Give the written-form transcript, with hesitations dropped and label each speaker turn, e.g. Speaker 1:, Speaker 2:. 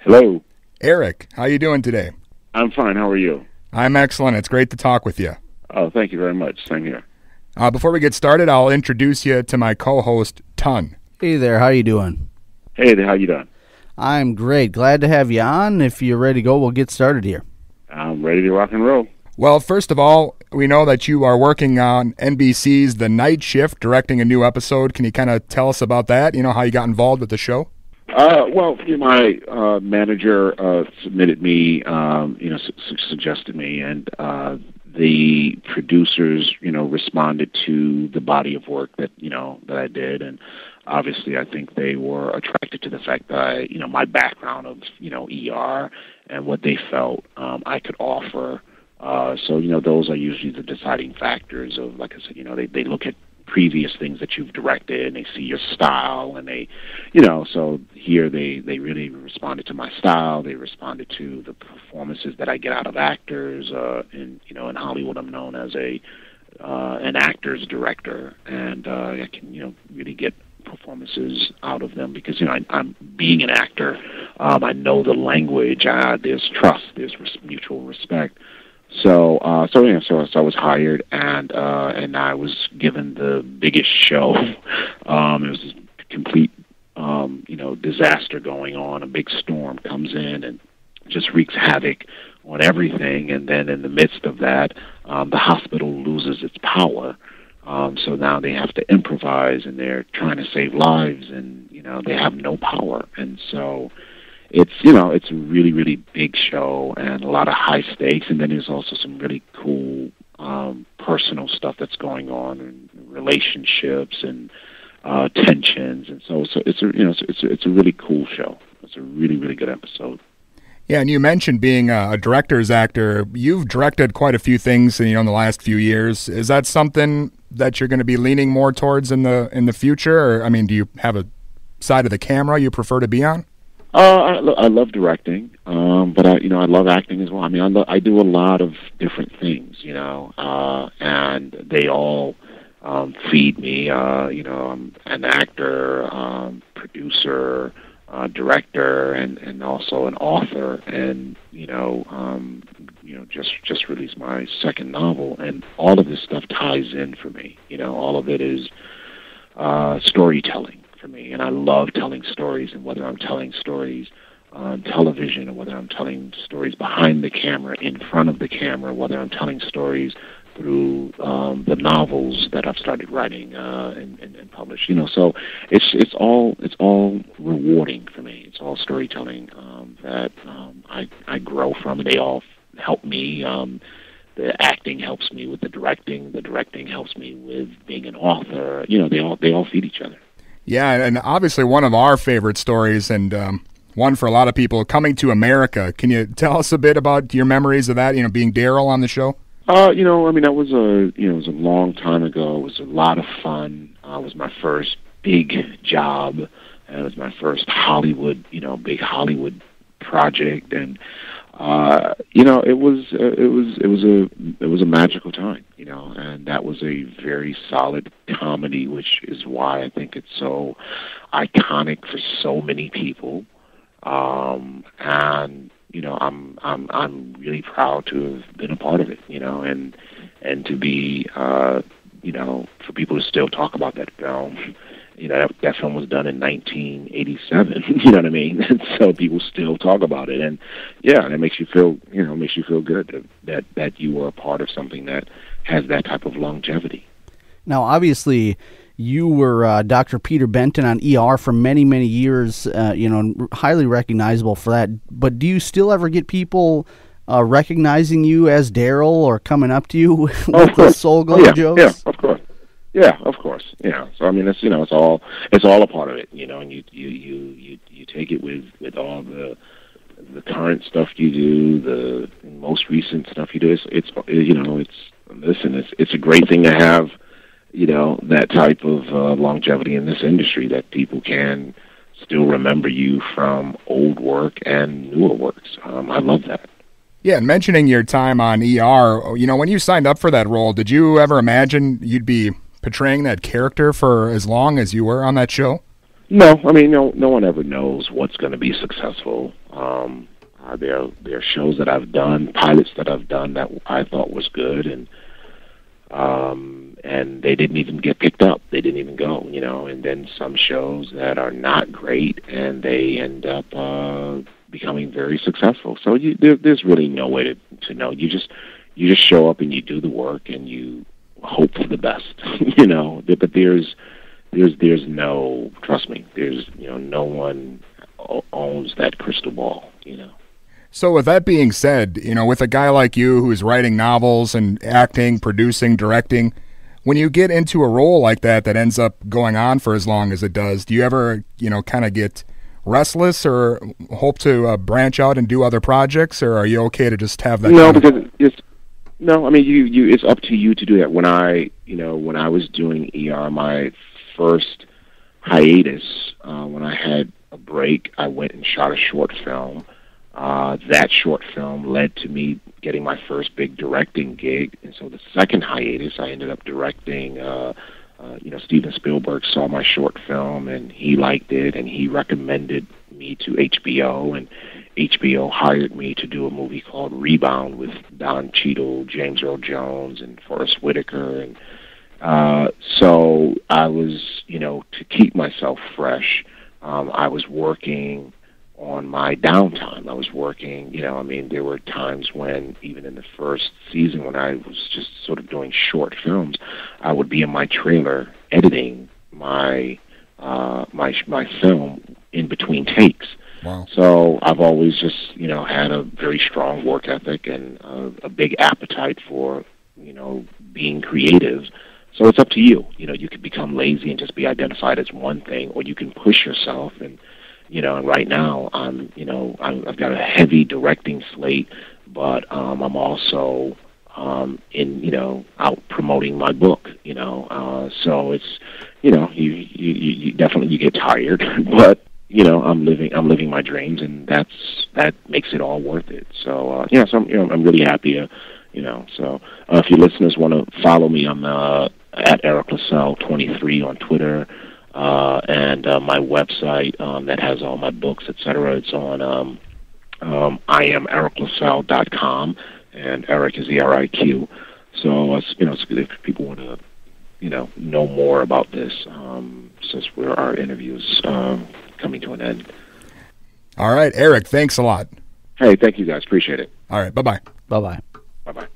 Speaker 1: Hello.
Speaker 2: Eriq, how you doing today?
Speaker 1: I'm fine. How are you?
Speaker 2: I'm excellent. It's great to talk with you.
Speaker 1: Oh, thank you very much. Same here.
Speaker 2: Before we get started, I'll introduce you to my co-host, Ton.
Speaker 3: Hey there, how you doing?
Speaker 1: Hey there, how you doing?
Speaker 3: I'm great. Glad to have you on. If you're ready to go, we'll get started here.
Speaker 1: I'm ready to rock and roll.
Speaker 2: Well, first of all, we know that you are working on NBC's The Night Shift, directing a new episode. Can you kind of tell us about that? You know, how you got involved with the show?
Speaker 1: My manager submitted me, suggested me, and the producers, responded to the body of work that I did, and obviously I think they were attracted to the fact that my background of ER and what they felt I could offer. So those are usually the deciding factors of, like I said, they look at previous things that you've directed and they see your style, and they so here they really responded to my style. They responded to the performances that I get out of actors. In Hollywood I'm known as an actor's director, and I can really get performances out of them because I'm being an actor. I know the language. There's trust, there's mutual respect. So I was hired, and I was given the biggest show. It was a complete, disaster going on. A big storm comes in and just wreaks havoc on everything. And then in the midst of that, the hospital loses its power. So now they have to improvise, and they're trying to save lives, and they have no power. And so it's a really, really big show and a lot of high stakes, and then there's also some really cool personal stuff that's going on, and relationships and tensions, and so it's a really cool show. It's a really, really good episode.
Speaker 2: Yeah, and you mentioned being a director's actor. You've directed quite a few things, in the last few years. Is that something that you're going to be leaning more towards in the future, or do you have a side of the camera you prefer to be on?
Speaker 1: I love directing, but I love acting as well. I do a lot of different things, and they all feed me. I'm an actor, producer, director, and also an author, and just released my second novel, and all of this stuff ties in for me. All of it is storytelling for me, and I love telling stories, and whether I'm telling stories on television or whether I'm telling stories behind the camera, in front of the camera, whether I'm telling stories through the novels that I've started writing and published, so it's all rewarding for me. It's all storytelling that I grow from, and they all help me. The acting helps me with the directing. The directing helps me with being an author. They all feed each other.
Speaker 2: Yeah, and obviously one of our favorite stories, and one for a lot of people, Coming to America. Can you tell us a bit about your memories of that? Being Darryl on the show.
Speaker 1: That was it was a long time ago. It was a lot of fun. It was my first big job, and it was my first Hollywood, big Hollywood project, and it was a magical time, and that was a very solid comedy, which is why I think it's so iconic for so many people. And I'm really proud to have been a part of it, and to be for people to still talk about that film. That film was done in 1987. You know what I mean? And so people still talk about it, and it makes you feel, good that you were a part of something that has that type of longevity.
Speaker 3: Now, obviously, you were Dr. Peter Benton on ER for many, many years. Highly recognizable for that. But do you still ever get people recognizing you as Darryl, or coming up to you with the Soul Glow jokes?
Speaker 1: Yeah, of course. Yeah, of course. Yeah. So it's it's all a part of it, and you take it with all the current stuff you do, the most recent stuff you do. It's a great thing to have, that type of longevity in this industry, that people can still remember you from old work and newer works. I love that.
Speaker 2: Yeah, and mentioning your time on ER, when you signed up for that role, did you ever imagine you'd be portraying that character for as long as you were on that show?
Speaker 1: No, I mean, no one ever knows what's going to be successful. There are shows that I've done, pilots that I've done that I thought was good, and they didn't even get picked up. They didn't even go, you know. And then some shows that are not great, and they end up becoming very successful. So there's really no way to know. You just show up and you do the work and you hope for the best, you know. But there's no, trust me, there's, you know, no one owns that crystal ball, you know.
Speaker 2: So with that being said, you know, with a guy like you who's writing novels and acting, producing, directing, when you get into a role like that ends up going on for as long as it does, do you ever, you know, kind of get restless or hope to branch out and do other projects, or are you okay to just have that?
Speaker 1: No, because I mean, you it's up to you to do that. When I was doing ER, my first hiatus, when I had a break, I went and shot a short film. That short film led to me getting my first big directing gig, and so the second hiatus, I ended up directing. Steven Spielberg saw my short film, and he liked it, and he recommended me to HBO, and HBO hired me to do a movie called Rebound with Don Cheadle, James Earl Jones, and Forrest Whitaker, and so I was, you know, to keep myself fresh, I was working on my downtime. I was working, you know, I mean, there were times when, even in the first season, when I was just sort of doing short films, I would be in my trailer editing my film in between takes.
Speaker 2: Wow.
Speaker 1: So I've always just, you know, had a very strong work ethic and a big appetite for, you know, being creative. So it's up to you. You know, you could become lazy and just be identified as one thing, or you can push yourself. And you know, and right now I've got a heavy directing slate, but I'm also out promoting my book. You know, so it's, you know, you definitely get tired, but you know, I'm living my dreams, and that makes it all worth it. So so I'm really happy. So if your listeners want to follow me, I'm at Eriq La Salle 23 on Twitter. And my website that has all my books, etc. It's on IamEriqLaSalle.com, and Eriq is ERIQ. So if people want to know more about this, since our interview's coming to an end.
Speaker 2: All right, Eriq, thanks a lot.
Speaker 1: Hey, thank you guys. Appreciate it.
Speaker 2: All right, bye-bye.
Speaker 3: Bye-bye.
Speaker 1: Bye-bye.